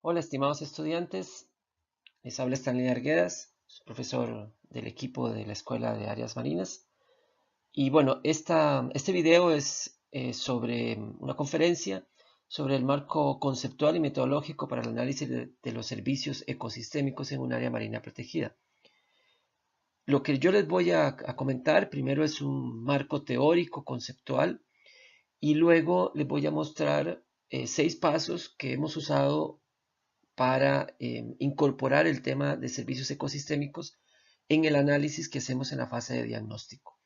Hola, estimados estudiantes. Les habla Stanley Arguedas, profesor del equipo de la Escuela de Áreas Marinas. Y bueno, este video es sobre una conferencia sobre el marco conceptual y metodológico para el análisis de los servicios ecosistémicos en un área marina protegida. Lo que yo les voy a comentar primero es un marco teórico conceptual y luego les voy a mostrar 6 pasos que hemos usado para incorporar el tema de servicios ecosistémicos en el análisis que hacemos en la fase de diagnóstico.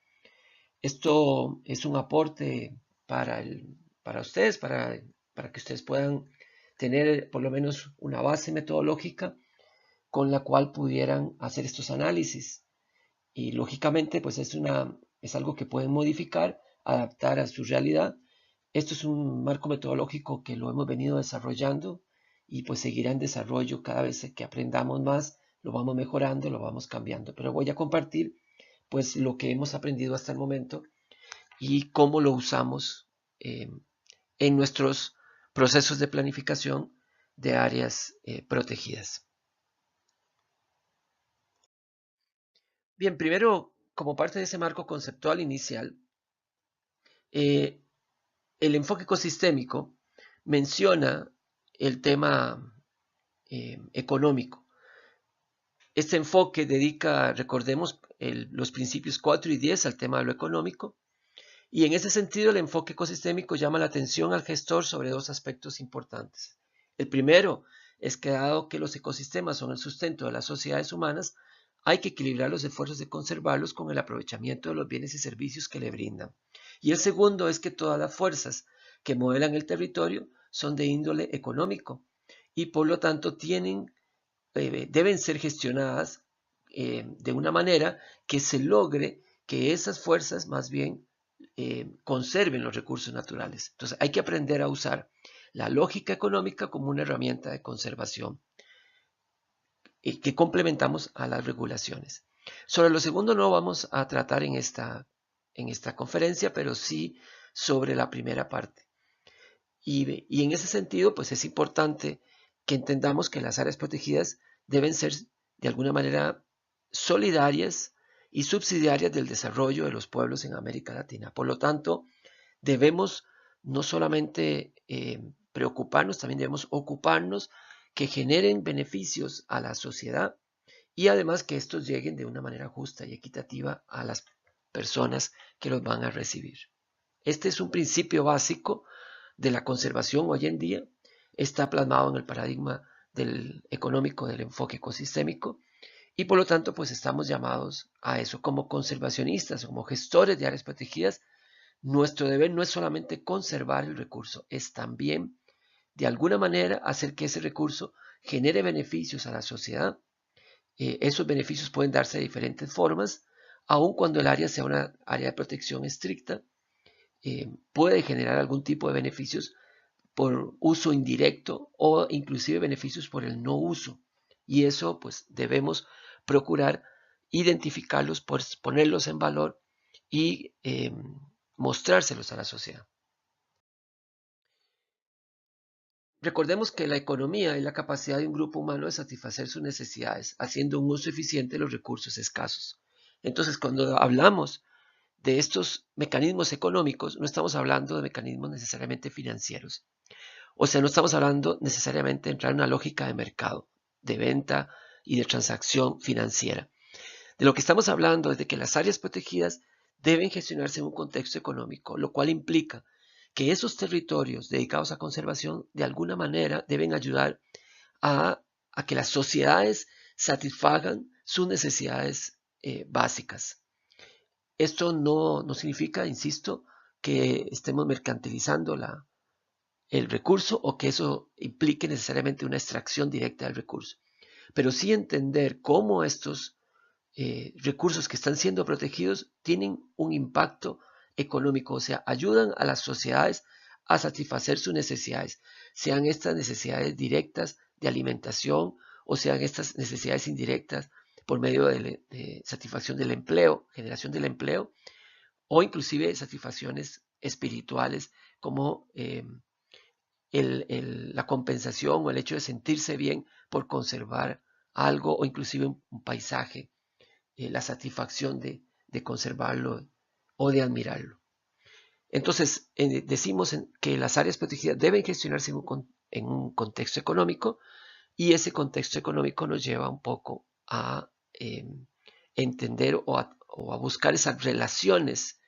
Esto es un aporte para ustedes, para que ustedes puedan tener por lo menos una base metodológica con la cual pudieran hacer estos análisis. Y lógicamente, pues es algo que pueden modificar, adaptar a su realidad. Esto es un marco metodológico que lo hemos venido desarrollando y pues seguirá en desarrollo cada vez que aprendamos más, lo vamos mejorando, lo vamos cambiando. Pero voy a compartir pues lo que hemos aprendido hasta el momento y cómo lo usamos en nuestros procesos de planificación de áreas protegidas. Bien, primero, como parte de ese marco conceptual inicial, eh, el enfoque ecosistémico menciona el tema económico. Este enfoque dedica, recordemos, los principios 4 y 10 al tema de lo económico, y en ese sentido el enfoque ecosistémico llama la atención al gestor sobre 2 aspectos importantes. El primero es que dado que los ecosistemas son el sustento de las sociedades humanas, hay que equilibrar los esfuerzos de conservarlos con el aprovechamiento de los bienes y servicios que le brindan. Y el segundo es que todas las fuerzas que modelan el territorio son de índole económico y por lo tanto deben ser gestionadas de una manera que se logre que esas fuerzas más bien conserven los recursos naturales. Entonces hay que aprender a usar la lógica económica como una herramienta de conservación que complementamos a las regulaciones. Sobre lo segundo no vamos a tratar en esta conferencia, pero sí sobre la primera parte. Y en ese sentido, pues es importante que entendamos que las áreas protegidas deben ser de alguna manera solidarias y subsidiarias del desarrollo de los pueblos en América Latina. Por lo tanto, debemos no solamente preocuparnos, también debemos ocuparnos que generen beneficios a la sociedad y además que estos lleguen de una manera justa y equitativa a las personas que los van a recibir. Este es un principio básico de la conservación hoy en día, está plasmado en el paradigma del económico del enfoque ecosistémico y por lo tanto pues estamos llamados a eso como conservacionistas, como gestores de áreas protegidas. Nuestro deber no es solamente conservar el recurso, es también de alguna manera hacer que ese recurso genere beneficios a la sociedad. Esos beneficios pueden darse de diferentes formas, aun cuando el área sea una área de protección estricta, puede generar algún tipo de beneficios por uso indirecto o inclusive beneficios por el no uso. Y eso pues debemos procurar identificarlos, pues, ponerlos en valor y mostrárselos a la sociedad. Recordemos que la economía es la capacidad de un grupo humano de satisfacer sus necesidades, haciendo un uso eficiente de los recursos escasos. Entonces, cuando hablamos de estos mecanismos económicos, no estamos hablando de mecanismos necesariamente financieros. O sea, no estamos hablando necesariamente de entrar en una lógica de mercado, de venta y de transacción financiera. De lo que estamos hablando es de que las áreas protegidas deben gestionarse en un contexto económico, lo cual implica que esos territorios dedicados a conservación de alguna manera deben ayudar a, a que las sociedades satisfagan sus necesidades básicas. Esto no significa, insisto, que estemos mercantilizando el recurso o que eso implique necesariamente una extracción directa del recurso, pero sí entender cómo estos recursos que están siendo protegidos tienen un impacto económico, o sea, ayudan a las sociedades a satisfacer sus necesidades, sean estas necesidades directas de alimentación o sean estas necesidades indirectas por medio de satisfacción del empleo, generación del empleo, o inclusive satisfacciones espirituales como la compensación o el hecho de sentirse bien por conservar algo o inclusive un paisaje, la satisfacción de conservarlo o de admirarlo. Entonces, decimos que las áreas protegidas deben gestionarse en un contexto económico, y ese contexto económico nos lleva un poco a entender o a buscar esas relaciones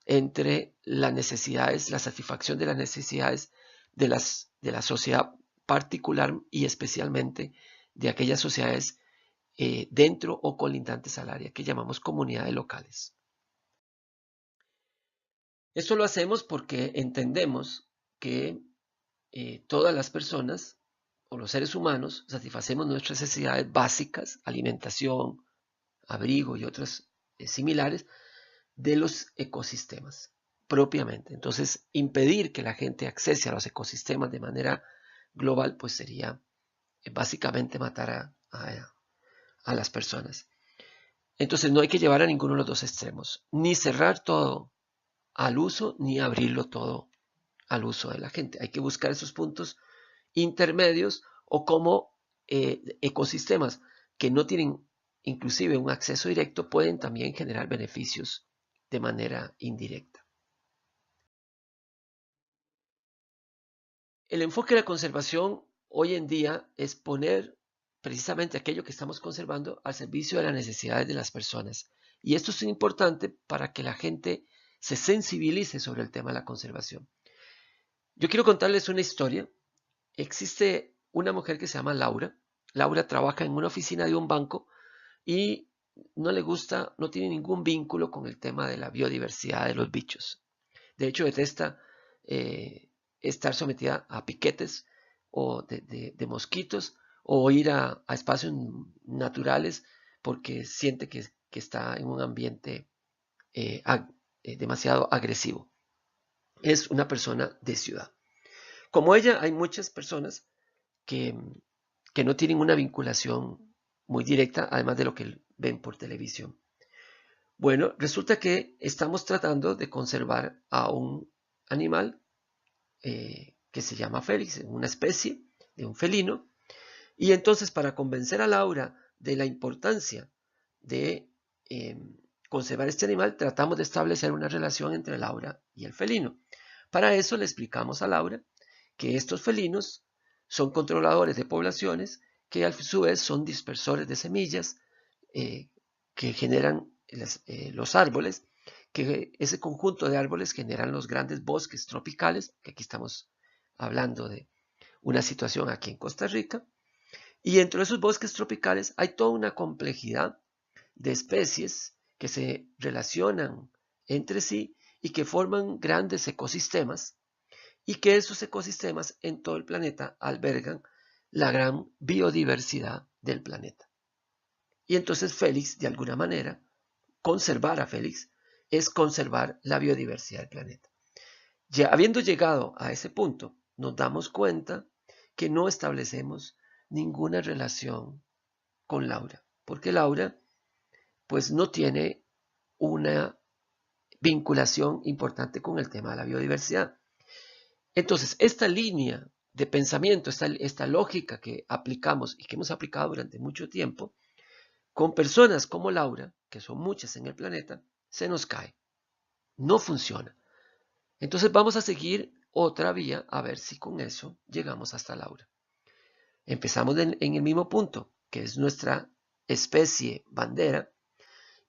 entre las necesidades, la satisfacción de las necesidades de la sociedad particular y especialmente de aquellas sociedades dentro o colindantes al área que llamamos comunidades locales. Esto lo hacemos porque entendemos que todas las personas o los seres humanos satisfacemos nuestras necesidades básicas, alimentación, abrigo y otras similares, de los ecosistemas propiamente. Entonces, impedir que la gente accese a los ecosistemas de manera global, pues sería básicamente matar a las personas. Entonces, no hay que llevar a ninguno de los dos extremos, ni cerrar todo al uso, ni abrirlo todo al uso de la gente. Hay que buscar esos puntos intermedios o como ecosistemas que no tienen inclusive un acceso directo pueden también generar beneficios de manera indirecta. El enfoque de la conservación hoy en día es poner precisamente aquello que estamos conservando al servicio de las necesidades de las personas. Y esto es importante para que la gente se sensibilice sobre el tema de la conservación. Yo quiero contarles una historia. Existe una mujer que se llama Laura. Laura trabaja en una oficina de un banco y no le gusta, no tiene ningún vínculo con el tema de la biodiversidad de los bichos. De hecho, detesta estar sometida a piquetes o de mosquitos o ir a espacios naturales porque siente que está en un ambiente demasiado agresivo. Es una persona de ciudad. Como ella, hay muchas personas que, que no tienen una vinculación muy directa, además de lo que ven por televisión. Bueno, resulta que estamos tratando de conservar a un animal que se llama Félix, una especie de un felino, y entonces para convencer a Laura de la importancia de conservar este animal, tratamos de establecer una relación entre Laura y el felino. Para eso le explicamos a Laura que estos felinos son controladores de poblaciones que a su vez son dispersores de semillas que generan los árboles, que ese conjunto de árboles generan los grandes bosques tropicales, que aquí estamos hablando de una situación aquí en Costa Rica, y dentro de esos bosques tropicales hay toda una complejidad de especies que se relacionan entre sí y que forman grandes ecosistemas, y que esos ecosistemas en todo el planeta albergan la gran biodiversidad del planeta. Y entonces Félix, de alguna manera, conservar a Félix es conservar la biodiversidad del planeta. Ya habiendo llegado a ese punto, nos damos cuenta que no establecemos ninguna relación con Laura, porque Laura pues no tiene una vinculación importante con el tema de la biodiversidad. Entonces, esta línea de pensamiento, esta lógica que aplicamos y que hemos aplicado durante mucho tiempo, con personas como Laura, que son muchas en el planeta, se nos cae. No funciona. Entonces vamos a seguir otra vía a ver si con eso llegamos hasta Laura. Empezamos en el mismo punto, que es nuestra especie bandera,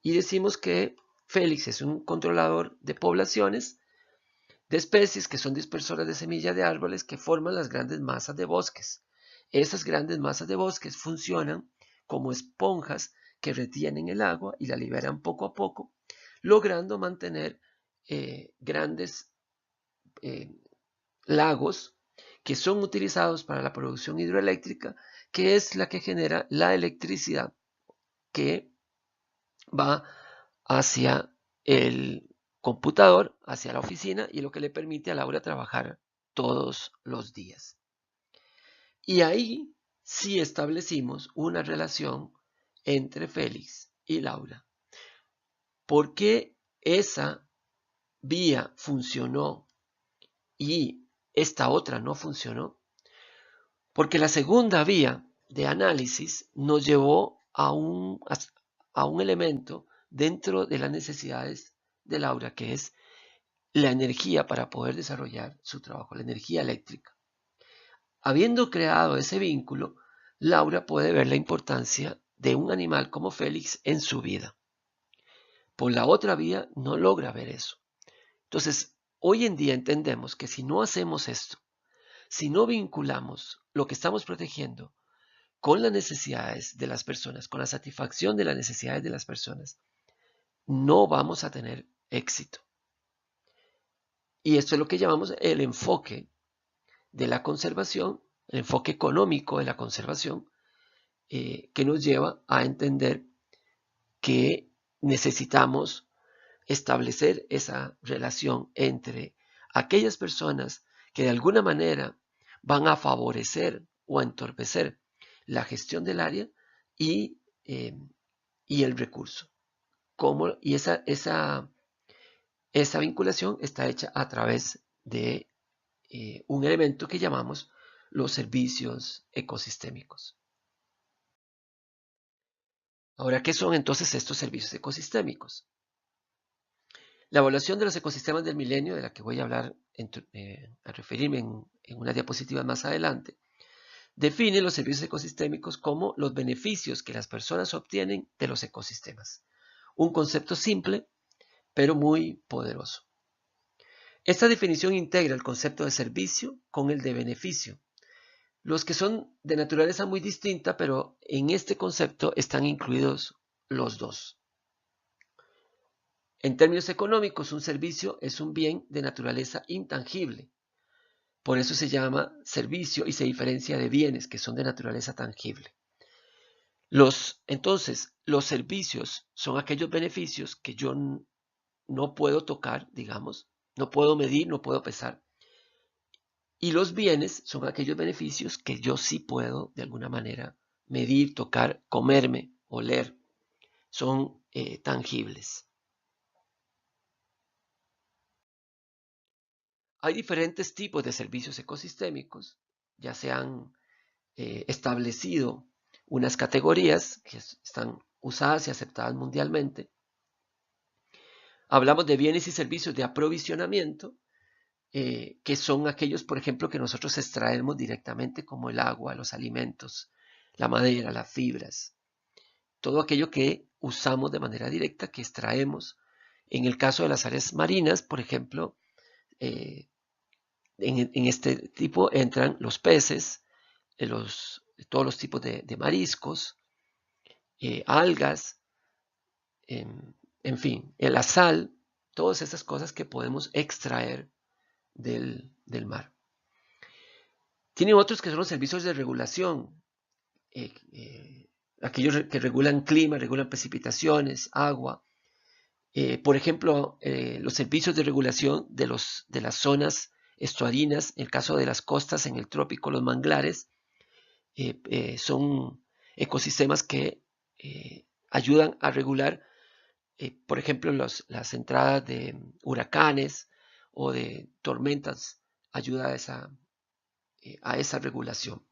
y decimos que Félix es un controlador de poblaciones de especies que son dispersoras de semillas de árboles que forman las grandes masas de bosques. Esas grandes masas de bosques funcionan como esponjas que retienen el agua y la liberan poco a poco, logrando mantener grandes lagos que son utilizados para la producción hidroeléctrica, que es la que genera la electricidad que va hacia el computador, hacia la oficina, y lo que le permite a Laura trabajar todos los días. Y ahí sí establecimos una relación entre Félix y Laura. ¿Por qué esa vía funcionó y esta otra no funcionó? Porque la segunda vía de análisis nos llevó a un elemento dentro de las necesidades de Laura, que es la energía para poder desarrollar su trabajo, la energía eléctrica. Habiendo creado ese vínculo, Laura puede ver la importancia de un animal como Félix en su vida. Por la otra vía no logra ver eso. Entonces, hoy en día entendemos que si no hacemos esto, si no vinculamos lo que estamos protegiendo con las necesidades de las personas, con la satisfacción de las necesidades de las personas, no vamos a tener éxito. Y esto es lo que llamamos el enfoque de la conservación, el enfoque económico de la conservación, que nos lleva a entender que necesitamos establecer esa relación entre aquellas personas que de alguna manera van a favorecer o a entorpecer la gestión del área y el recurso. Y esa vinculación está hecha a través de un elemento que llamamos los servicios ecosistémicos. Ahora, ¿qué son entonces estos servicios ecosistémicos? La evaluación de los ecosistemas del milenio, de la que voy a hablar, a referirme en una diapositiva más adelante, define los servicios ecosistémicos como los beneficios que las personas obtienen de los ecosistemas. Un concepto simple, pero muy poderoso. Esta definición integra el concepto de servicio con el de beneficio, los que son de naturaleza muy distinta, pero en este concepto están incluidos los dos. En términos económicos, un servicio es un bien de naturaleza intangible. Por eso se llama servicio y se diferencia de bienes que son de naturaleza tangible. Entonces, los servicios son aquellos beneficios que yo no puedo tocar, digamos, no puedo medir, no puedo pesar. Y los bienes son aquellos beneficios que yo sí puedo, de alguna manera, medir, tocar, comerme, oler. Son tangibles. Hay diferentes tipos de servicios ecosistémicos. Ya se han establecido unas categorías que están usadas y aceptadas mundialmente. Hablamos de bienes y servicios de aprovisionamiento, que son aquellos, por ejemplo, que nosotros extraemos directamente, como el agua, los alimentos, la madera, las fibras, todo aquello que usamos de manera directa, que extraemos. En el caso de las áreas marinas, por ejemplo, en este tipo entran los peces, todos los tipos de mariscos, algas, en fin, la sal, todas esas cosas que podemos extraer del mar. Tiene otros que son los servicios de regulación, aquellos que regulan clima, regulan precipitaciones, agua. Por ejemplo, los servicios de regulación de las zonas estuarinas, en el caso de las costas, en el trópico, los manglares, son ecosistemas que ayudan a regular, por ejemplo, las entradas de huracanes o de tormentas, ayuda a esa regulación.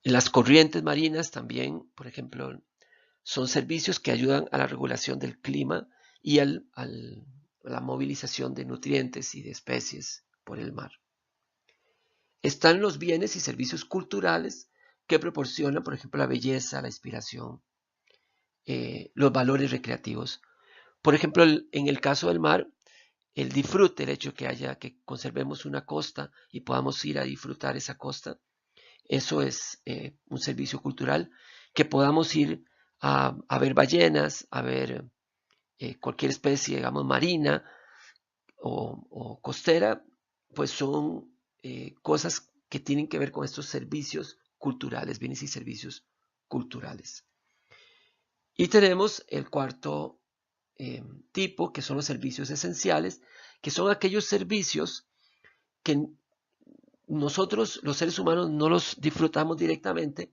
Las corrientes marinas también, por ejemplo, son servicios que ayudan a la regulación del clima y a la movilización de nutrientes y de especies por el mar. Están los bienes y servicios culturales que proporcionan, por ejemplo, la belleza, la inspiración, los valores recreativos. Por ejemplo, en el caso del mar, el disfrute, el hecho que conservemos una costa y podamos ir a disfrutar esa costa, eso es un servicio cultural. Que podamos ir a ver ballenas, a ver cualquier especie, digamos, marina o costera, pues son cosas que tienen que ver con estos servicios culturales, bienes y servicios culturales. Y tenemos el cuarto tipo, que son los servicios esenciales, que son aquellos servicios que nosotros, los seres humanos, no los disfrutamos directamente,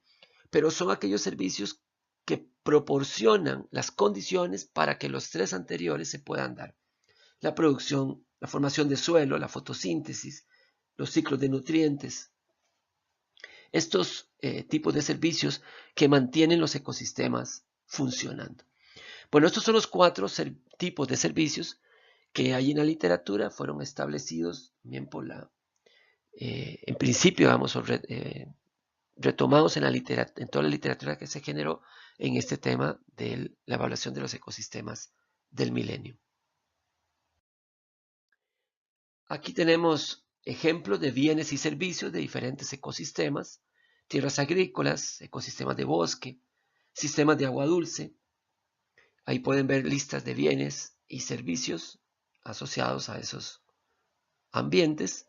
pero son aquellos servicios que proporcionan las condiciones para que los tres anteriores se puedan dar. La producción, la formación de suelo, la fotosíntesis, los ciclos de nutrientes, estos tipos de servicios que mantienen los ecosistemas funcionando. Bueno, estos son los 4 tipos de servicios que hay en la literatura, fueron establecidos bien por en principio, vamos, retomados en toda la literatura que se generó en este tema de la evaluación de los ecosistemas del milenio. Aquí tenemos ejemplos de bienes y servicios de diferentes ecosistemas, tierras agrícolas, ecosistemas de bosque, sistemas de agua dulce. Ahí pueden ver listas de bienes y servicios asociados a esos ambientes.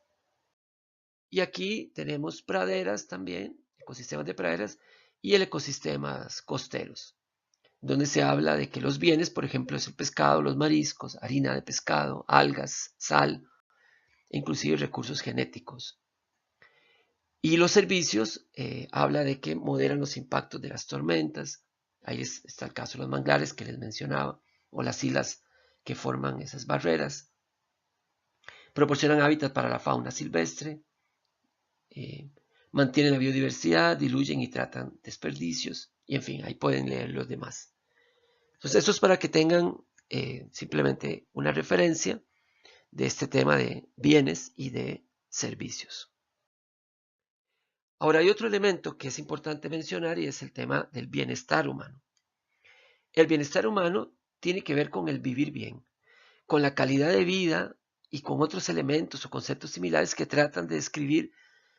Y aquí tenemos praderas también, ecosistemas de praderas y el ecosistemas costeros, donde se habla de que los bienes, por ejemplo, es el pescado, los mariscos, harina de pescado, algas, sal, e inclusive recursos genéticos. Y los servicios habla de que moderan los impactos de las tormentas. Ahí está el caso de los manglares que les mencionaba, o las islas que forman esas barreras. Proporcionan hábitat para la fauna silvestre, mantienen la biodiversidad, diluyen y tratan desperdicios, y en fin, ahí pueden leer los demás. Entonces, esto es para que tengan simplemente una referencia de este tema de bienes y de servicios. Ahora hay otro elemento que es importante mencionar y es el tema del bienestar humano. El bienestar humano tiene que ver con el vivir bien, con la calidad de vida y con otros elementos o conceptos similares que tratan de describir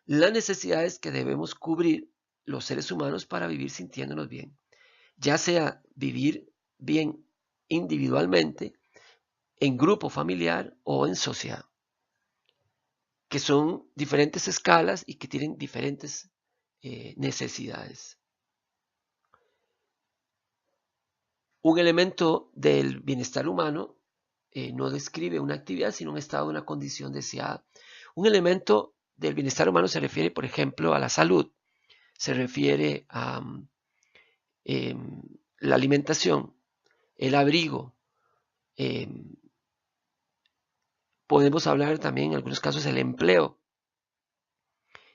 las necesidades que debemos cubrir los seres humanos para vivir sintiéndonos bien, ya sea vivir bien individualmente, en grupo familiar o en sociedad, que son diferentes escalas y que tienen diferentes necesidades. Un elemento del bienestar humano no describe una actividad, sino un estado, una condición deseada. Un elemento del bienestar humano se refiere, por ejemplo, a la salud, se refiere a la alimentación, el abrigo. Podemos hablar también en algunos casos del empleo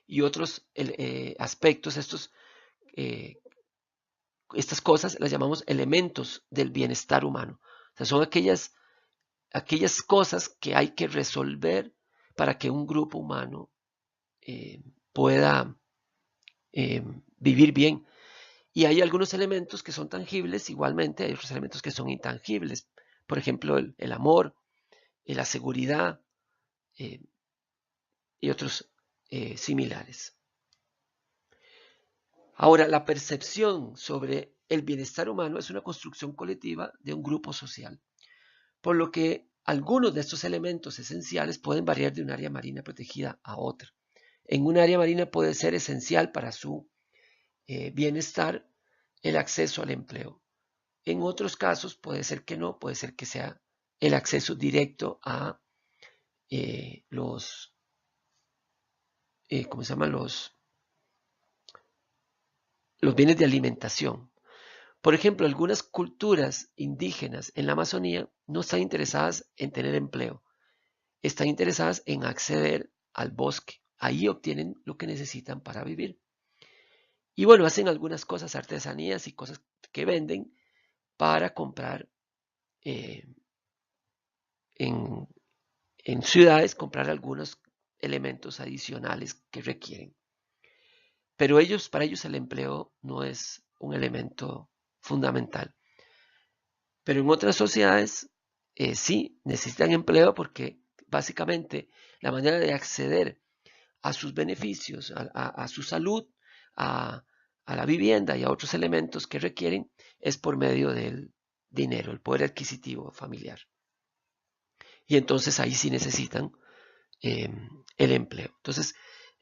y otros aspectos. Estas cosas las llamamos elementos del bienestar humano. O sea, son aquellas cosas que hay que resolver para que un grupo humano pueda vivir bien. Y hay algunos elementos que son tangibles, igualmente hay otros elementos que son intangibles. Por ejemplo, el amor, la seguridad y otros similares. Ahora, la percepción sobre el bienestar humano es una construcción colectiva de un grupo social, por lo que algunos de estos elementos esenciales pueden variar de un área marina protegida a otra. En un área marina puede ser esencial para su bienestar el acceso al empleo. En otros casos puede ser que no, puede ser que sea el acceso directo a ¿cómo se llaman? Los bienes de alimentación. Por ejemplo, algunas culturas indígenas en la Amazonía no están interesadas en tener empleo, están interesadas en acceder al bosque. Ahí obtienen lo que necesitan para vivir. Y bueno, hacen algunas cosas, artesanías y cosas que venden para comprar en, ciudades, comprar algunos elementos adicionales que requieren. Pero para ellos el empleo no es un elemento fundamental. Pero en otras sociedades sí necesitan empleo porque básicamente la manera de acceder a sus beneficios, a su salud, a la vivienda y a otros elementos que requieren es por medio del dinero, el poder adquisitivo familiar. Y entonces ahí sí necesitan el empleo. Entonces,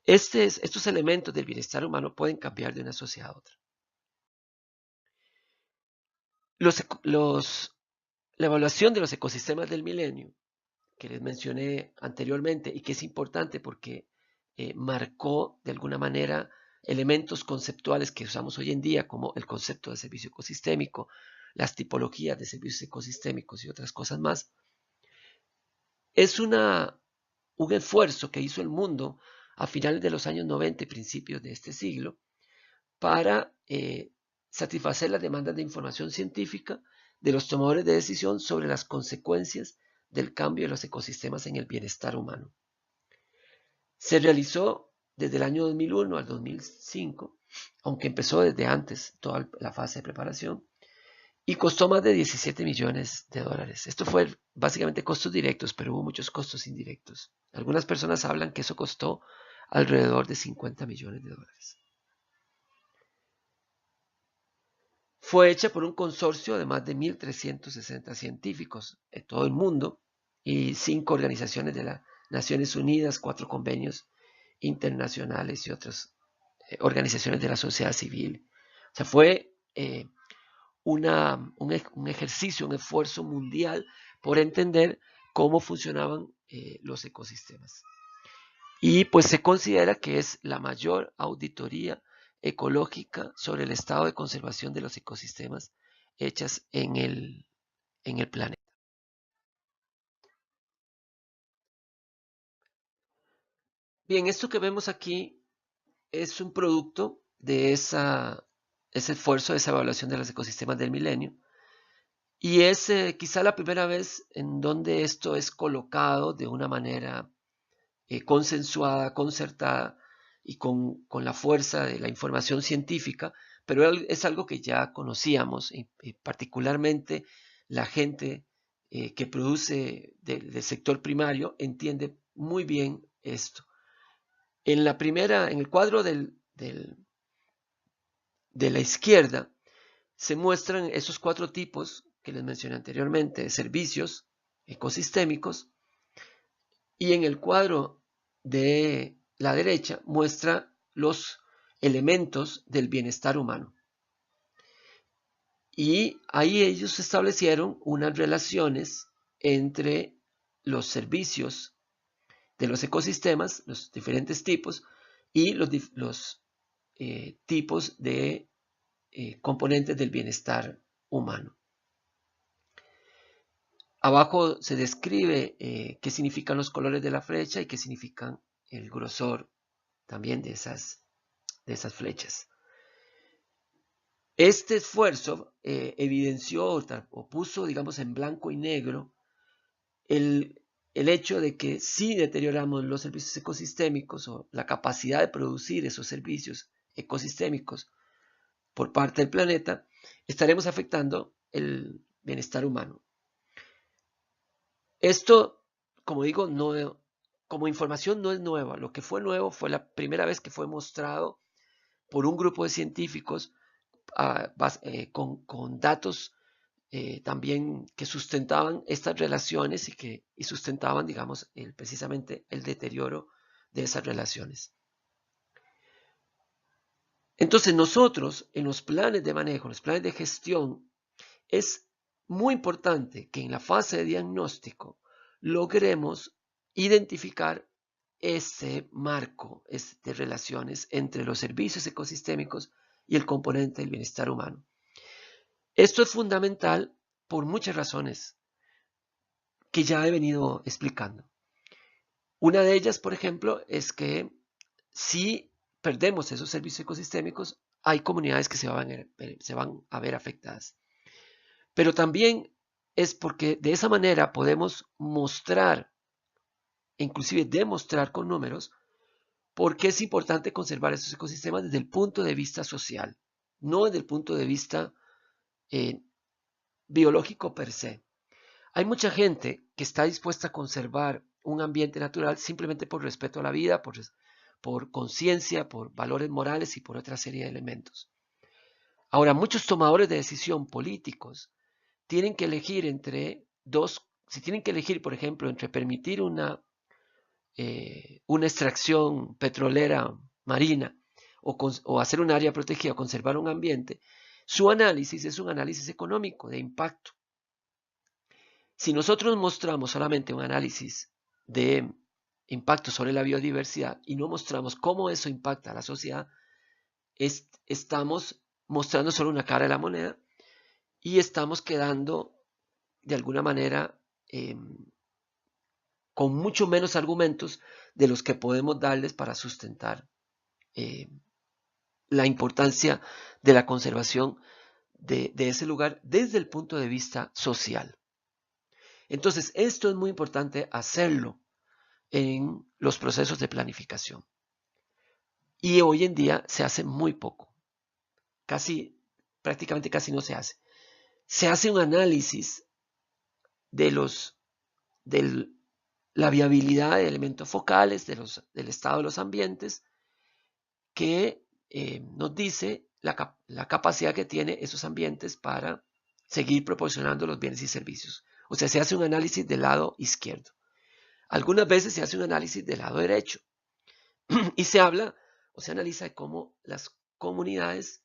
estos elementos del bienestar humano pueden cambiar de una sociedad a otra. La evaluación de los ecosistemas del milenio, que les mencioné anteriormente y que es importante porque marcó de alguna manera elementos conceptuales que usamos hoy en día, como el concepto de servicio ecosistémico, las tipologías de servicios ecosistémicos y otras cosas más, es una un esfuerzo que hizo el mundo a finales de los años 90 y principios de este siglo para satisfacer las demandas de información científica de los tomadores de decisión sobre las consecuencias del cambio de los ecosistemas en el bienestar humano. Se realizó desde el año 2001 al 2005, aunque empezó desde antes toda la fase de preparación, y costó más de 17 millones de dólares. Esto fue básicamente costos directos, pero hubo muchos costos indirectos. Algunas personas hablan que eso costó alrededor de 50 millones de dólares. Fue hecha por un consorcio de más de 1.360 científicos de todo el mundo y 5 organizaciones de las Naciones Unidas, 4 convenios internacionales y otras organizaciones de la sociedad civil. O sea, fue un ejercicio, un esfuerzo mundial por entender cómo funcionaban los ecosistemas. Y pues se considera que es la mayor auditoría ecológica sobre el estado de conservación de los ecosistemas hechas en el planeta. Bien, esto que vemos aquí es un producto de ese esfuerzo, de esa evaluación de los ecosistemas del milenio. Y es quizá la primera vez en donde esto es colocado de una manera consensuada, concertada y con la fuerza de la información científica, pero es algo que ya conocíamos, y particularmente la gente que produce del sector primario entiende muy bien esto. En el cuadro de la izquierda se muestran esos 4 tipos que les mencioné anteriormente de servicios ecosistémicos, y en el cuadro de la derecha muestra los elementos del bienestar humano. Y ahí ellos establecieron unas relaciones entre los servicios de los ecosistemas, los diferentes tipos, y los tipos de componentes del bienestar humano. Abajo se describe qué significan los colores de la flecha y qué significan el grosor también de esas flechas. Este esfuerzo evidenció o puso, digamos, en blanco y negro el hecho de que si deterioramos los servicios ecosistémicos o la capacidad de producir esos servicios ecosistémicos por parte del planeta, estaremos afectando el bienestar humano. Esto, como digo, como información no es nueva. Lo que fue nuevo fue la primera vez que fue mostrado por un grupo de científicos con datos también que sustentaban estas relaciones y sustentaban, digamos, precisamente el deterioro de esas relaciones. Entonces nosotros en los planes de manejo, en los planes de gestión, es muy importante que en la fase de diagnóstico logremos identificar ese marco de relaciones entre los servicios ecosistémicos y el componente del bienestar humano. Esto es fundamental por muchas razones que ya he venido explicando. Una de ellas, por ejemplo, es que si perdemos esos servicios ecosistémicos, hay comunidades que se van a ver afectadas. Pero también es porque de esa manera podemos mostrar, e inclusive demostrar con números, por qué es importante conservar esos ecosistemas desde el punto de vista social, no desde el punto de vista biológico per se. Hay mucha gente que está dispuesta a conservar un ambiente natural simplemente por respeto a la vida, por conciencia, por valores morales y por otra serie de elementos. Ahora, muchos tomadores de decisión políticos tienen que elegir si tienen que elegir, por ejemplo, entre permitir una extracción petrolera marina o hacer un área protegida o conservar un ambiente, su análisis es un análisis económico de impacto. Si nosotros mostramos solamente un análisis de impacto sobre la biodiversidad y no mostramos cómo eso impacta a la sociedad, estamos mostrando solo una cara de la moneda y estamos quedando de alguna manera con mucho menos argumentos de los que podemos darles para sustentar la importancia de la conservación de ese lugar desde el punto de vista social. Entonces, esto es muy importante hacerlo en los procesos de planificación. Y hoy en día se hace muy poco. Prácticamente casi no se hace. Se hace un análisis de la viabilidad de elementos focales, del estado de los ambientes, que nos dice la capacidad que tienen esos ambientes para seguir proporcionando los bienes y servicios. O sea, se hace un análisis del lado izquierdo. Algunas veces se hace un análisis del lado derecho y se habla o se analiza de cómo las comunidades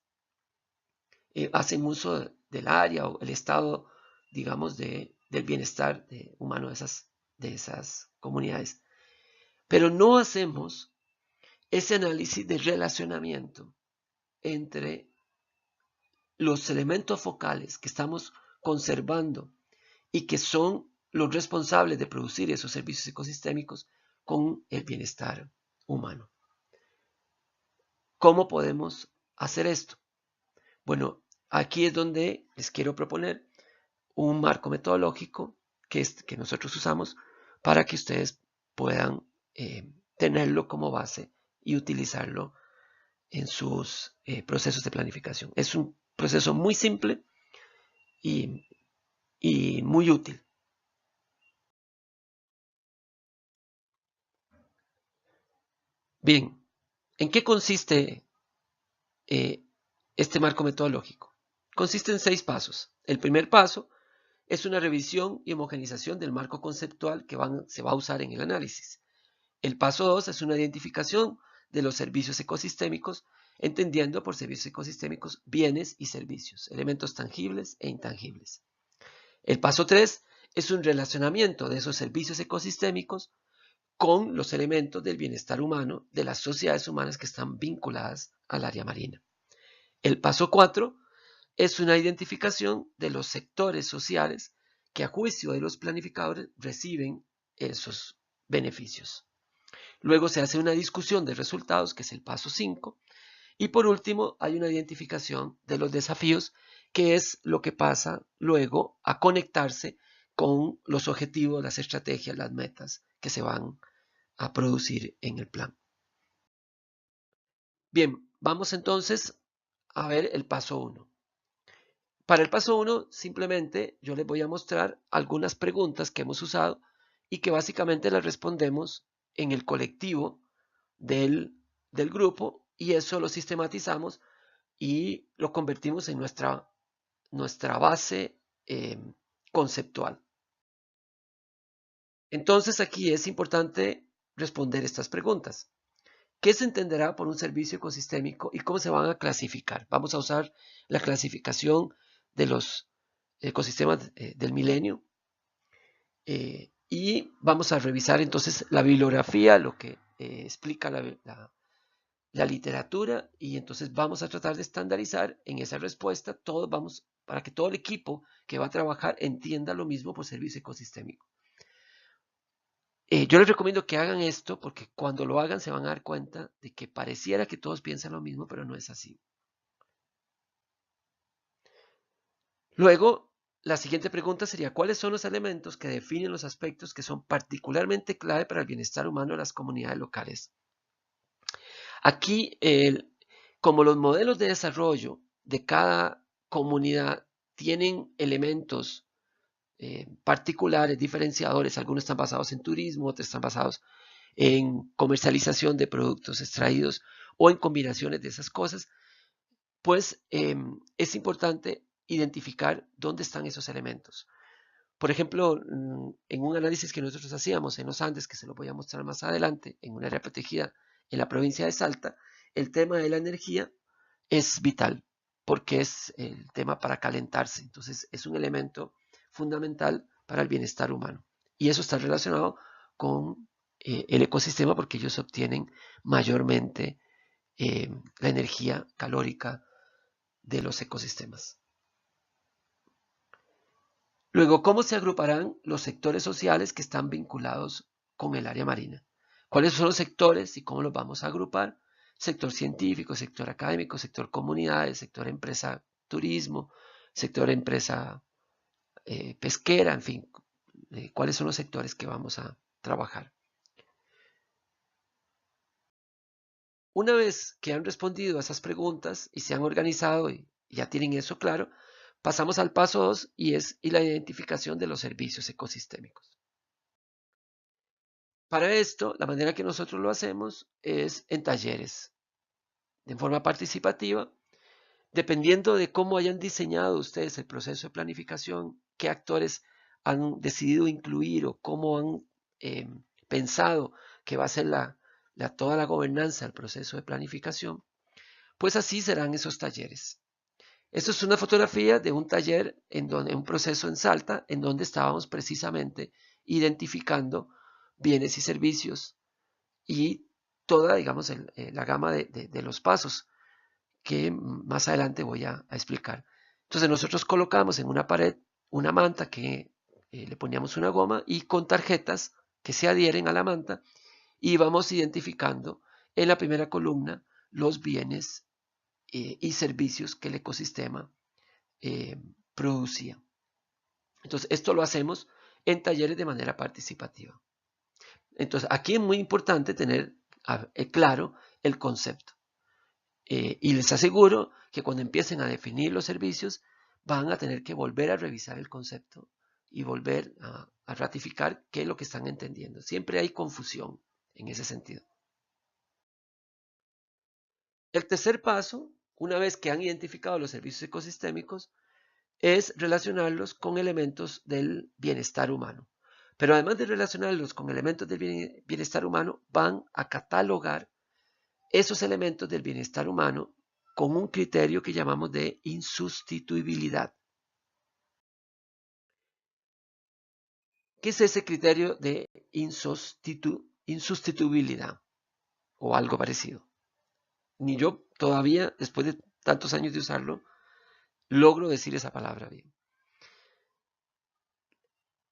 hacen uso del área o el estado, digamos, del bienestar humano de esas comunidades. Pero no hacemos ese análisis de relacionamiento entre los elementos focales que estamos conservando y que son los responsables de producir esos servicios ecosistémicos con el bienestar humano. ¿Cómo podemos hacer esto? Bueno, aquí es donde les quiero proponer un marco metodológico que nosotros usamos para que ustedes puedan tenerlo como base y utilizarlo en sus procesos de planificación. Es un proceso muy simple y muy útil. Bien, ¿en qué consiste este marco metodológico? Consiste en 6 pasos. El primer paso es una revisión y homogenización del marco conceptual que se va a usar en el análisis. El paso 2 es una identificación de los servicios ecosistémicos, entendiendo por servicios ecosistémicos bienes y servicios, elementos tangibles e intangibles. El paso 3 es un relacionamiento de esos servicios ecosistémicos con los elementos del bienestar humano de las sociedades humanas que están vinculadas al área marina. El paso 4 es una identificación de los sectores sociales que a juicio de los planificadores reciben esos beneficios. Luego se hace una discusión de resultados, que es el paso 5, y por último hay una identificación de los desafíos, que es lo que pasa luego a conectarse con los objetivos, las estrategias, las metas que se van a producir en el plan. Bien, vamos entonces a ver el paso 1. Para el paso 1, simplemente yo les voy a mostrar algunas preguntas que hemos usado y que básicamente las respondemos en el colectivo del grupo, y eso lo sistematizamos y lo convertimos en nuestra base conceptual. Entonces aquí es importante responder estas preguntas. ¿Qué se entenderá por un servicio ecosistémico y cómo se van a clasificar? Vamos a usar la clasificación de los ecosistemas del milenio y vamos a revisar entonces la bibliografía, lo que explica la literatura, y entonces vamos a tratar de estandarizar en esa respuesta. Para que todo el equipo que va a trabajar entienda lo mismo por servicio ecosistémico. Yo les recomiendo que hagan esto porque cuando lo hagan se van a dar cuenta de que pareciera que todos piensan lo mismo, pero no es así. Luego, la siguiente pregunta sería: ¿cuáles son los elementos que definen los aspectos que son particularmente clave para el bienestar humano de las comunidades locales? Aquí, como los modelos de desarrollo de cada comunidad tienen elementos particulares, diferenciadores, algunos están basados en turismo, otros están basados en comercialización de productos extraídos o en combinaciones de esas cosas, pues es importante identificar dónde están esos elementos. Por ejemplo, en un análisis que nosotros hacíamos en los Andes, que se lo voy a mostrar más adelante, en una área protegida en la provincia de Salta, el tema de la energía es vital porque es el tema para calentarse. Entonces es un elemento fundamental para el bienestar humano. Y eso está relacionado con el ecosistema porque ellos obtienen mayormente la energía calórica de los ecosistemas. Luego, ¿cómo se agruparán los sectores sociales que están vinculados con el área marina. ¿Cuáles son los sectores y cómo los vamos a agrupar? Sector científico, sector académico, sector comunidades, sector empresa turismo, sector empresa pesquera, en fin, cuáles son los sectores que vamos a trabajar. Una vez que han respondido a esas preguntas y se han organizado y ya tienen eso claro, pasamos al paso 2 y es la identificación de los servicios ecosistémicos. Para esto, la manera que nosotros lo hacemos es en talleres, de forma participativa, dependiendo de cómo hayan diseñado ustedes el proceso de planificación, qué actores han decidido incluir o cómo han pensado que va a ser toda la gobernanza del proceso de planificación, pues así serán esos talleres. Esto es una fotografía de un taller un proceso en Salta, en donde estábamos precisamente identificando bienes y servicios y toda, digamos, la gama de los pasos que más adelante voy a explicar. Entonces nosotros colocamos en una pared una manta que le poníamos una goma y con tarjetas que se adhieren a la manta y vamos identificando en la primera columna los bienes y servicios que el ecosistema producía. Entonces esto lo hacemos en talleres de manera participativa. Entonces aquí es muy importante tener claro el concepto. Y les aseguro que cuando empiecen a definir los servicios van a tener que volver a revisar el concepto y volver a ratificar qué es lo que están entendiendo. Siempre hay confusión en ese sentido. El tercer paso, una vez que han identificado los servicios ecosistémicos, es relacionarlos con elementos del bienestar humano. Pero además de relacionarlos con elementos del bienestar humano, van a catalogar esos elementos del bienestar humano con un criterio que llamamos de insustituibilidad. ¿Qué es ese criterio de insustituibilidad? O algo parecido. Ni yo todavía, después de tantos años de usarlo, logro decir esa palabra bien.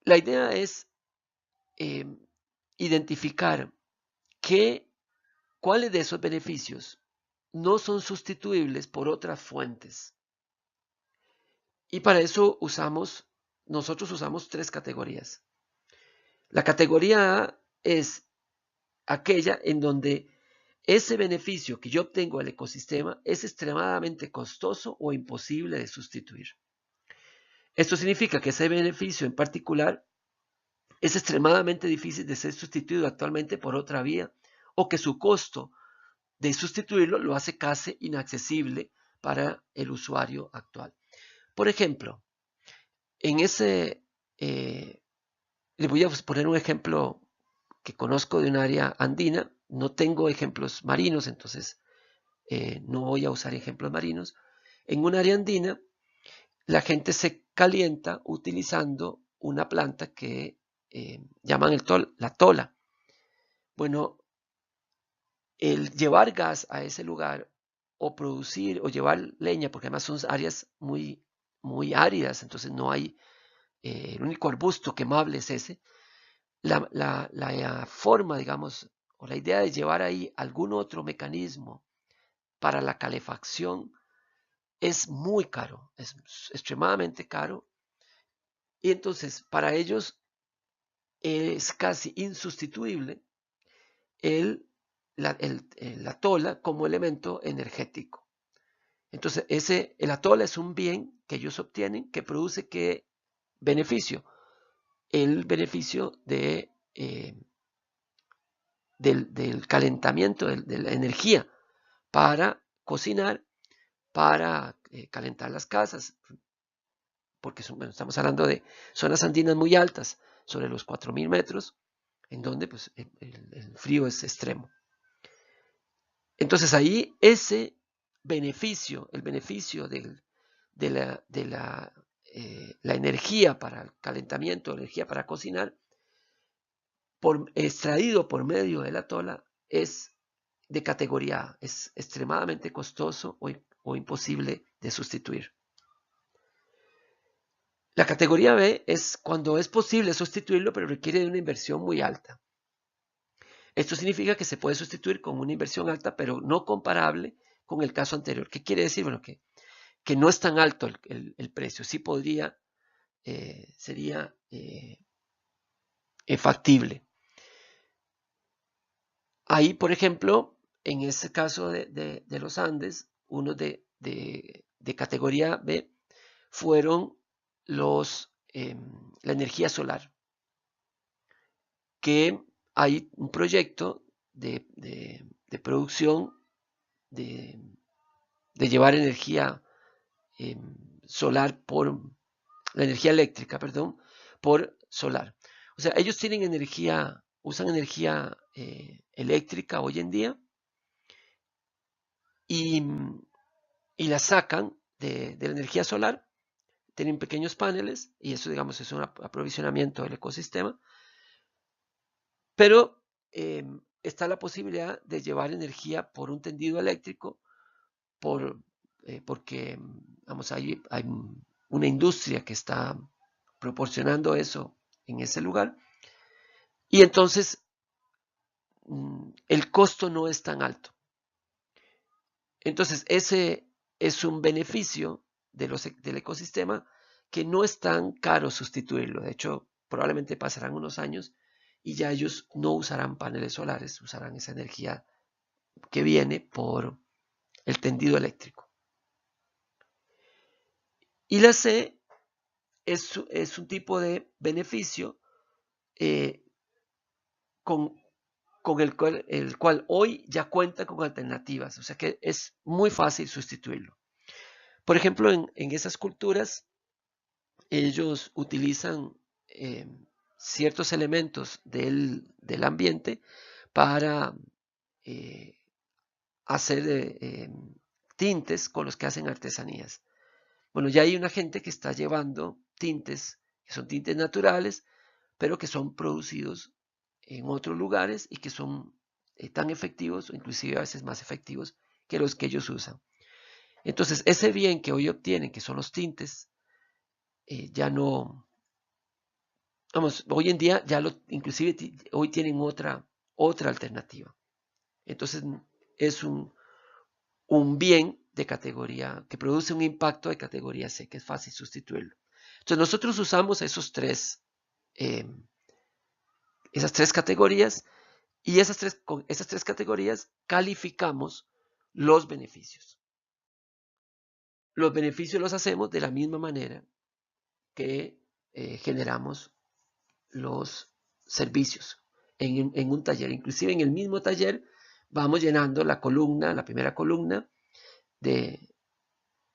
La idea es identificar cuáles de esos beneficios no son sustituibles por otras fuentes. Y para eso nosotros usamos tres categorías. La categoría A es aquella en donde ese beneficio que yo obtengo del ecosistema es extremadamente costoso o imposible de sustituir. Esto significa que ese beneficio en particular es extremadamente difícil de ser sustituido actualmente por otra vía o que su costo de sustituirlo lo hace casi inaccesible para el usuario actual. Por ejemplo, en les voy a poner un ejemplo que conozco de un área andina. No tengo ejemplos marinos, entonces no voy a usar ejemplos marinos. En un área andina, la gente se calienta utilizando una planta que llaman la tola. Bueno, el llevar gas a ese lugar o producir o llevar leña, porque además son áreas muy, muy áridas, entonces no hay, el único arbusto quemable es ese. La forma, digamos, o la idea de llevar ahí algún otro mecanismo para la calefacción es muy caro, es extremadamente caro. Y entonces para ellos es casi insustituible la tola como elemento energético. Entonces la tola es un bien que ellos obtienen que produce ¿qué beneficio? El beneficio del calentamiento, de la energía para cocinar, para calentar las casas, porque estamos hablando de zonas andinas muy altas, sobre los 4.000 metros, en donde pues, el frío es extremo. Entonces ahí ese beneficio, el beneficio de la energía para el calentamiento, energía para cocinar, extraído por medio de la tola, es de categoría A, es extremadamente costoso o imposible de sustituir. La categoría B es cuando es posible sustituirlo, pero requiere de una inversión muy alta. Esto significa que se puede sustituir con una inversión alta, pero no comparable con el caso anterior. ¿Qué quiere decir? Bueno, que no es tan alto el precio. Sí podría, sería factible. Ahí, por ejemplo, en ese caso de los Andes, uno de categoría B fueron la energía solar, que hay un proyecto de producción de llevar energía solar la energía eléctrica, perdón, por solar. O sea, ellos tienen energía, usan energía eléctrica hoy en día y, la sacan de la energía solar, tienen pequeños paneles y eso, digamos, es un aprovisionamiento del ecosistema, pero está la posibilidad de llevar energía por un tendido eléctrico porque, vamos, hay una industria que está proporcionando eso en ese lugar y entonces el costo no es tan alto. Entonces ese es un beneficio del ecosistema que no es tan caro sustituirlo. De hecho, probablemente pasarán unos años y ya ellos no usarán paneles solares, usarán esa energía que viene por el tendido eléctrico. Y la C es un tipo de beneficio con el cual hoy ya cuenta con alternativas, o sea que es muy fácil sustituirlo. Por ejemplo, en esas culturas, ellos utilizan ciertos elementos del ambiente para hacer tintes con los que hacen artesanías. Bueno, ya hay una gente que está llevando tintes, que son tintes naturales, pero que son producidos en otros lugares y que son tan efectivos, o inclusive a veces más efectivos que los que ellos usan. Entonces, ese bien que hoy obtienen, que son los tintes, ya no, vamos, hoy en día ya inclusive hoy tienen otra alternativa. Entonces, es un bien de categoría, que produce un impacto de categoría C, que es fácil sustituirlo. Entonces, nosotros usamos esas tres categorías y con esas tres categorías calificamos los beneficios. Los beneficios los hacemos de la misma manera que generamos los servicios en un taller. Inclusive en el mismo taller vamos llenando la primera columna de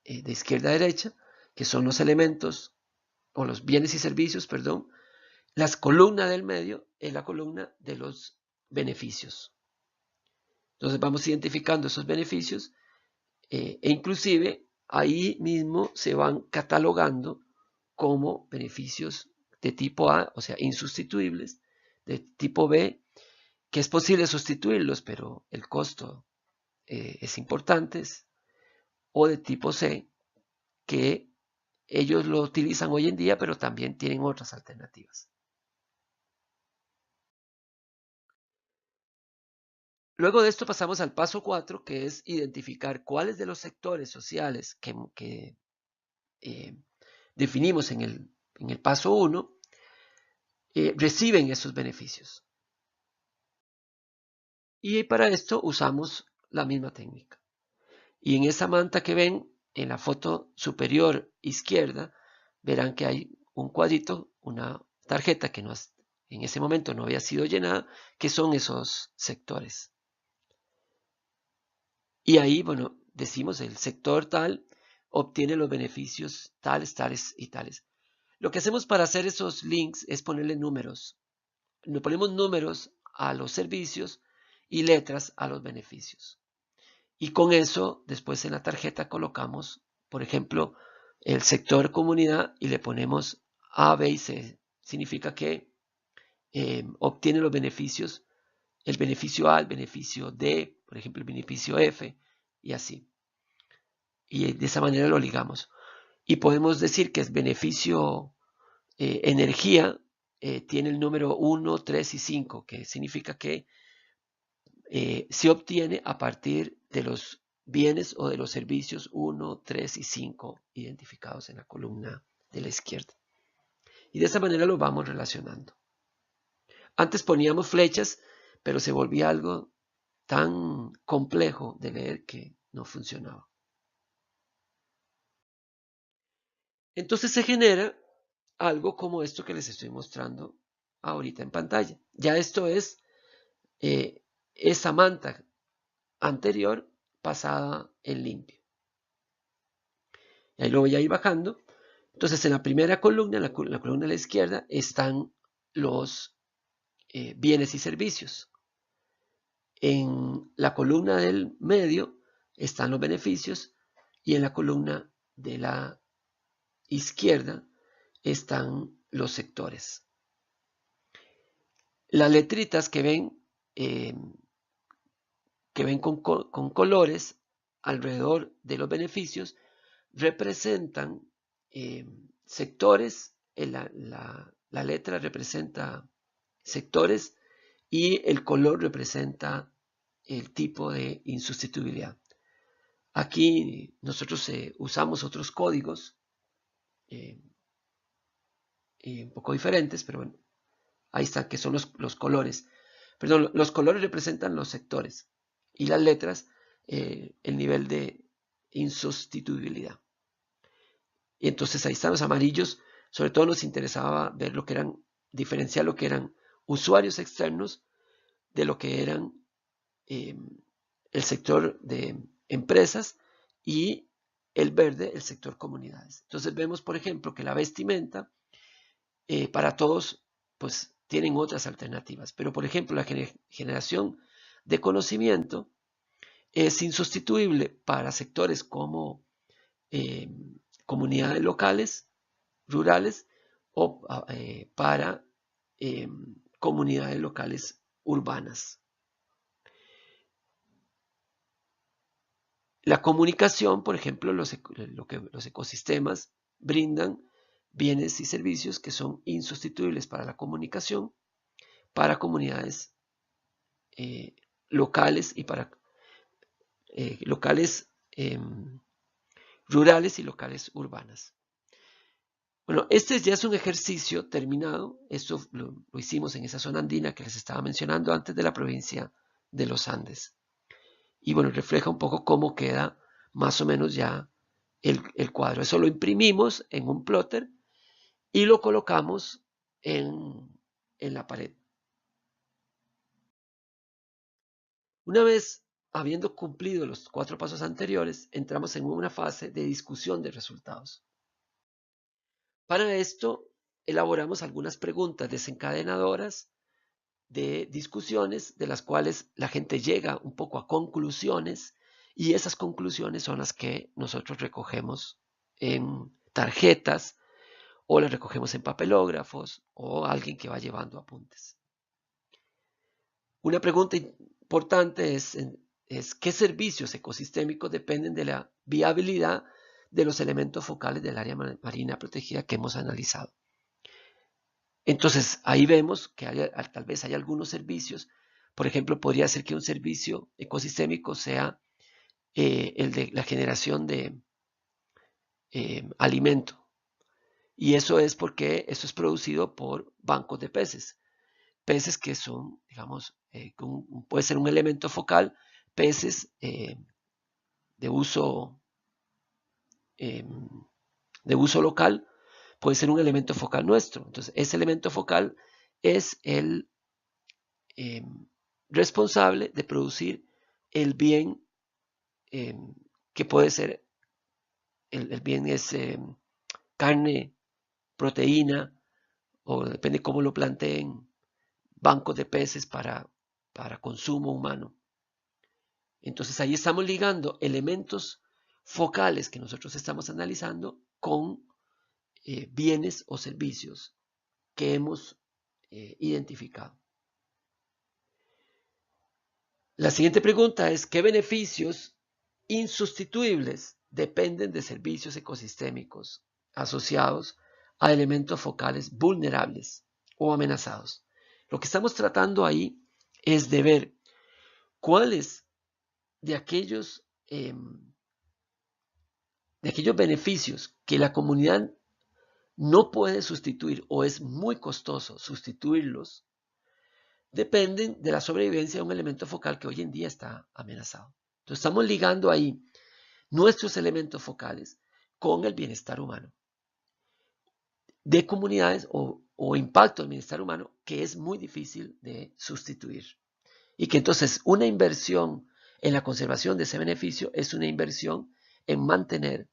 izquierda a derecha, que son los elementos o los bienes y servicios, perdón. Las columnas del medio es la columna de los beneficios. Entonces vamos identificando esos beneficios e inclusive ahí mismo se van catalogando como beneficios de tipo A, o sea, insustituibles, de tipo B, que es posible sustituirlos, pero el costo es importante, o de tipo C, que ellos lo utilizan hoy en día, pero también tienen otras alternativas. Luego de esto pasamos al paso 4, que es identificar cuáles de los sectores sociales que definimos en el paso 1 reciben esos beneficios. Y para esto usamos la misma técnica. Y en esa manta que ven en la foto superior izquierda, verán que hay un cuadrito, una tarjeta que en ese momento no había sido llenada, que son esos sectores. Y ahí, bueno, decimos el sector tal obtiene los beneficios tales, tales y tales. Lo que hacemos para hacer esos links es ponerle números. Le ponemos números a los servicios y letras a los beneficios. Y con eso, después en la tarjeta colocamos, por ejemplo, el sector comunidad y le ponemos A, B y C. Significa que obtiene los beneficios, el beneficio A, el beneficio D, por ejemplo, el beneficio F, y así. Y de esa manera lo ligamos. Y podemos decir que es beneficio energía, tiene el número 1, 3 y 5, que significa que se obtiene a partir de los bienes o de los servicios 1, 3 y 5 identificados en la columna de la izquierda. Y de esta manera lo vamos relacionando. Antes poníamos flechas, pero se volvía algo tan complejo de leer que no funcionaba. Entonces se genera algo como esto que les estoy mostrando ahorita en pantalla. Ya esto es esa manta anterior pasada en limpio. Y ahí lo voy a ir bajando. Entonces en la primera columna, en la columna de la izquierda, están los bienes y servicios. En la columna del medio están los beneficios y en la columna de la izquierda están los sectores. Las letritas que ven con colores alrededor de los beneficios representan sectores. La letra representa sectores y el color representa el tipo de insustituibilidad. Aquí nosotros usamos otros códigos un poco diferentes, pero bueno, ahí está, que son los colores. Perdón, los colores representan los sectores y las letras el nivel de insustituibilidad. Y entonces ahí están los amarillos. Sobre todo nos interesaba ver lo que eran, diferenciar lo que eran usuarios externos de lo que eran el sector de empresas y el verde, el sector comunidades. Entonces vemos, por ejemplo, que la vestimenta para todos pues tienen otras alternativas, pero por ejemplo la generación de conocimiento es insustituible para sectores como comunidades locales, rurales o para comunidades locales urbanas. La comunicación, por ejemplo, los ecosistemas brindan bienes y servicios que son insustituibles para la comunicación, para comunidades locales y para locales rurales y locales urbanas. Bueno, este ya es un ejercicio terminado. Esto lo hicimos en esa zona andina que les estaba mencionando antes, de la provincia de los Andes. Y bueno, refleja un poco cómo queda más o menos ya el cuadro. Eso lo imprimimos en un plotter y lo colocamos en la pared. Una vez habiendo cumplido los 4 pasos anteriores, entramos en una fase de discusión de resultados. Para esto, elaboramos algunas preguntas desencadenadoras de discusiones de las cuales la gente llega un poco a conclusiones, y esas conclusiones son las que nosotros recogemos en tarjetas o las recogemos en papelógrafos o alguien que va llevando apuntes. Una pregunta importante es ¿qué servicios ecosistémicos dependen de la viabilidad de los elementos focales del área marina protegida que hemos analizado? Entonces, ahí vemos que tal vez hay algunos servicios. Por ejemplo, podría ser que un servicio ecosistémico sea el de la generación de alimento. Y eso es porque eso es producido por bancos de peces. Peces que son, digamos, puede ser un elemento focal, peces de uso local, puede ser un elemento focal nuestro. Entonces, ese elemento focal es el responsable de producir el bien que puede ser, el bien es carne, proteína, o depende cómo lo planteen, bancos de peces para consumo humano. Entonces ahí estamos ligando elementos focales que nosotros estamos analizando con bienes o servicios que hemos identificado. La siguiente pregunta es: ¿qué beneficios insustituibles dependen de servicios ecosistémicos asociados a elementos focales vulnerables o amenazados? Lo que estamos tratando ahí es de ver cuáles de aquellos beneficios que la comunidad no puede sustituir o es muy costoso sustituirlos, dependen de la sobrevivencia de un elemento focal que hoy en día está amenazado. Entonces estamos ligando ahí nuestros elementos focales con el bienestar humano de comunidades o impacto del bienestar humano que es muy difícil de sustituir. Y que entonces una inversión en la conservación de ese beneficio es una inversión en mantener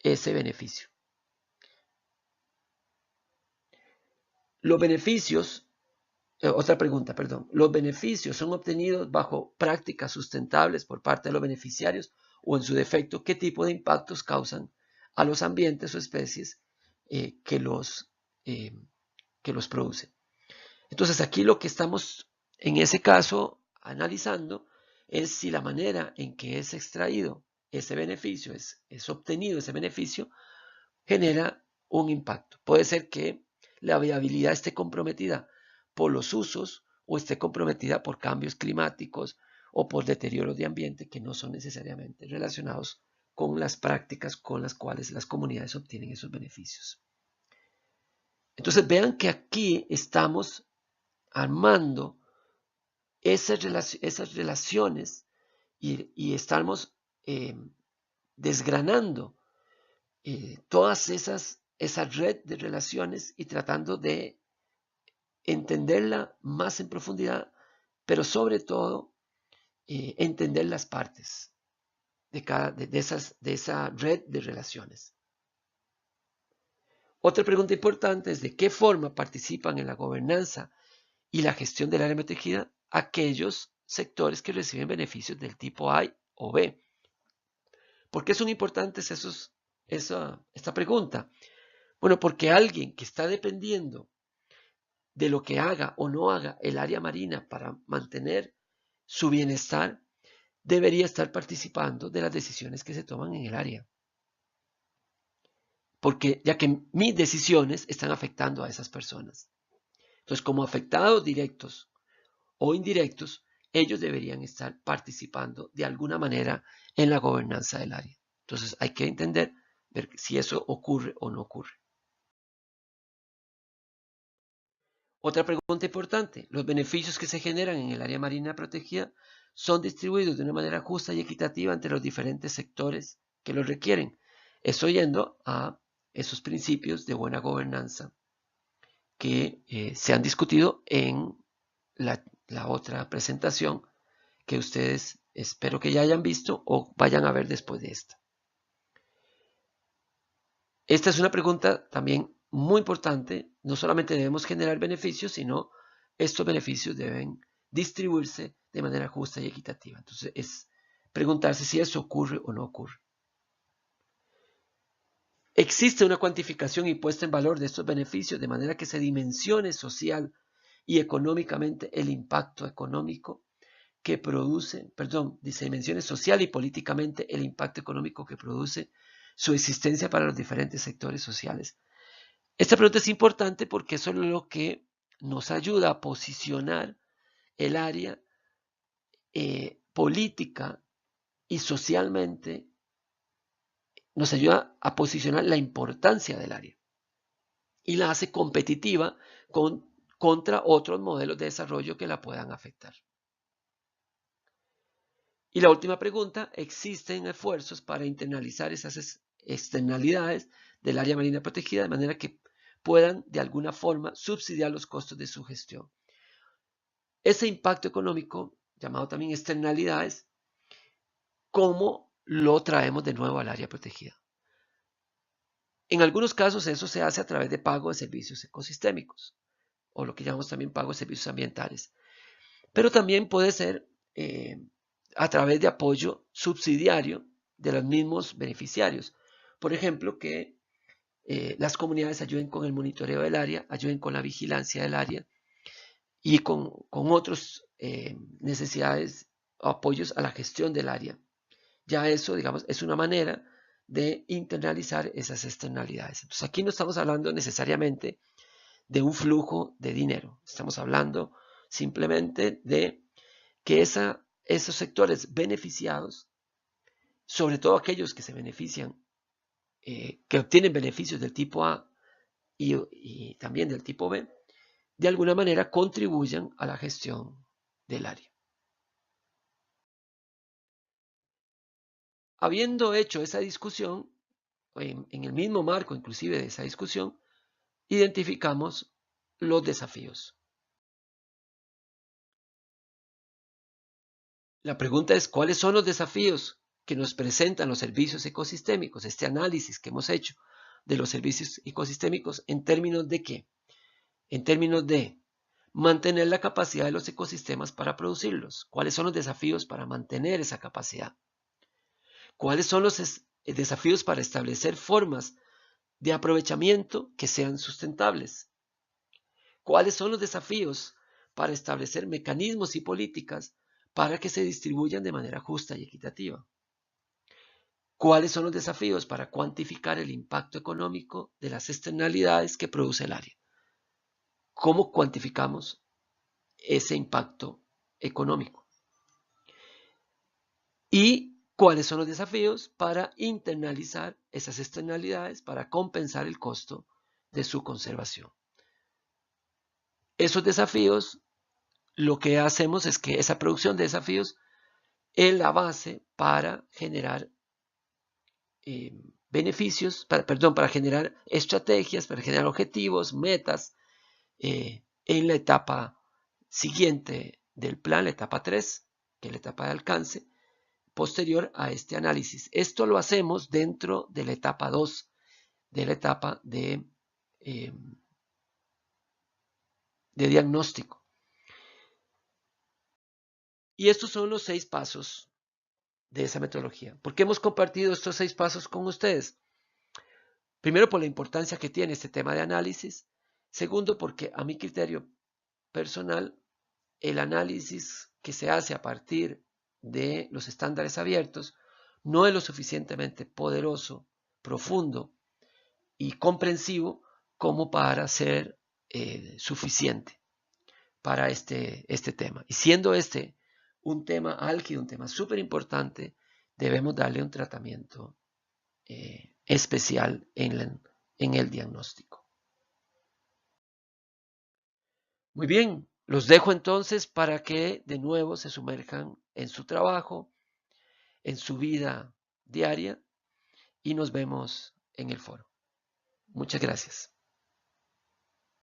ese beneficio. Los beneficios, otra pregunta, perdón. ¿Los beneficios son obtenidos bajo prácticas sustentables por parte de los beneficiarios o en su defecto qué tipo de impactos causan a los ambientes o especies que los producen? Entonces aquí lo que estamos en ese caso analizando es si la manera en que es extraído ese beneficio, es obtenido ese beneficio, genera un impacto. Puede ser que la viabilidad esté comprometida por los usos o esté comprometida por cambios climáticos o por deterioros de ambiente que no son necesariamente relacionados con las prácticas con las cuales las comunidades obtienen esos beneficios. Entonces vean que aquí estamos armando esas relaciones y estamos desgranando todas esa red de relaciones y tratando de entenderla más en profundidad, pero sobre todo entender las partes de esa red de relaciones. Otra pregunta importante es de qué forma participan en la gobernanza y la gestión del área protegida aquellos sectores que reciben beneficios del tipo A o B. ¿Por qué son importantes esta pregunta? Bueno, porque alguien que está dependiendo de lo que haga o no haga el área marina para mantener su bienestar, debería estar participando de las decisiones que se toman en el área. Porque ya que mis decisiones están afectando a esas personas. Entonces, como afectados directos o indirectos, ellos deberían estar participando de alguna manera en la gobernanza del área. Entonces, hay que entender ver si eso ocurre o no ocurre. Otra pregunta importante, ¿los beneficios que se generan en el área marina protegida son distribuidos de una manera justa y equitativa entre los diferentes sectores que los requieren? Estoy yendo a esos principios de buena gobernanza que se han discutido en la otra presentación que ustedes espero que ya hayan visto o vayan a ver después de esta. Esta es una pregunta también muy importante. No solamente debemos generar beneficios, sino estos beneficios deben distribuirse de manera justa y equitativa. Entonces es preguntarse si eso ocurre o no ocurre. Existe una cuantificación y puesta en valor de estos beneficios de manera que se dimensione social y económicamente el impacto económico que produce, dice dimensione social y políticamente el impacto económico que produce su existencia para los diferentes sectores sociales. Esta pregunta es importante porque eso es lo que nos ayuda a posicionar el área política y socialmente, nos ayuda a posicionar la importancia del área y la hace competitiva contra otros modelos de desarrollo que la puedan afectar. Y la última pregunta, ¿existen esfuerzos para internalizar esas externalidades del área marina protegida de manera que puedan de alguna forma subsidiar los costos de su gestión? Ese impacto económico, llamado también externalidades, ¿cómo lo traemos de nuevo al área protegida? En algunos casos eso se hace a través de pago de servicios ecosistémicos, o lo que llamamos también pago de servicios ambientales. Pero también puede ser a través de apoyo subsidiario de los mismos beneficiarios. Por ejemplo, que las comunidades ayuden con el monitoreo del área, ayuden con la vigilancia del área y con otras necesidades o apoyos a la gestión del área. Ya eso, digamos, es una manera de internalizar esas externalidades. Entonces aquí no estamos hablando necesariamente de un flujo de dinero. Estamos hablando simplemente de que esa esos sectores beneficiados, sobre todo aquellos que se benefician, que obtienen beneficios del tipo A y también del tipo B, de alguna manera contribuyan a la gestión del área. Habiendo hecho esa discusión, en el mismo marco inclusive de esa discusión, identificamos los desafíos. La pregunta es, ¿cuáles son los desafíos que nos presentan los servicios ecosistémicos? Este análisis que hemos hecho de los servicios ecosistémicos, ¿en términos de qué? En términos de mantener la capacidad de los ecosistemas para producirlos. ¿Cuáles son los desafíos para mantener esa capacidad? ¿Cuáles son los desafíos para establecer formas de aprovechamiento que sean sustentables? ¿Cuáles son los desafíos para establecer mecanismos y políticas para que se distribuyan de manera justa y equitativa? ¿Cuáles son los desafíos para cuantificar el impacto económico de las externalidades que produce el área? ¿Cómo cuantificamos ese impacto económico? ¿Y cuáles son los desafíos para internalizar esas externalidades para compensar el costo de su conservación? Esos desafíos, lo que hacemos es que esa producción de desafíos es la base para generar beneficios, para generar estrategias, para generar objetivos, metas en la etapa siguiente del plan, la etapa 3, que es la etapa de alcance, posterior a este análisis. Esto lo hacemos dentro de la etapa 2, de la etapa de diagnóstico. Y estos son los 6 pasos de esa metodología. ¿Por qué hemos compartido estos 6 pasos con ustedes? Primero, por la importancia que tiene este tema de análisis. Segundo, porque a mi criterio personal, el análisis que se hace a partir de los estándares abiertos no es lo suficientemente poderoso, profundo y comprensivo como para ser suficiente para este tema. Y siendo este un tema álgido, un tema súper importante, debemos darle un tratamiento especial en el diagnóstico. Muy bien, los dejo entonces para que de nuevo se sumerjan en su trabajo, en su vida diaria y nos vemos en el foro. Muchas gracias.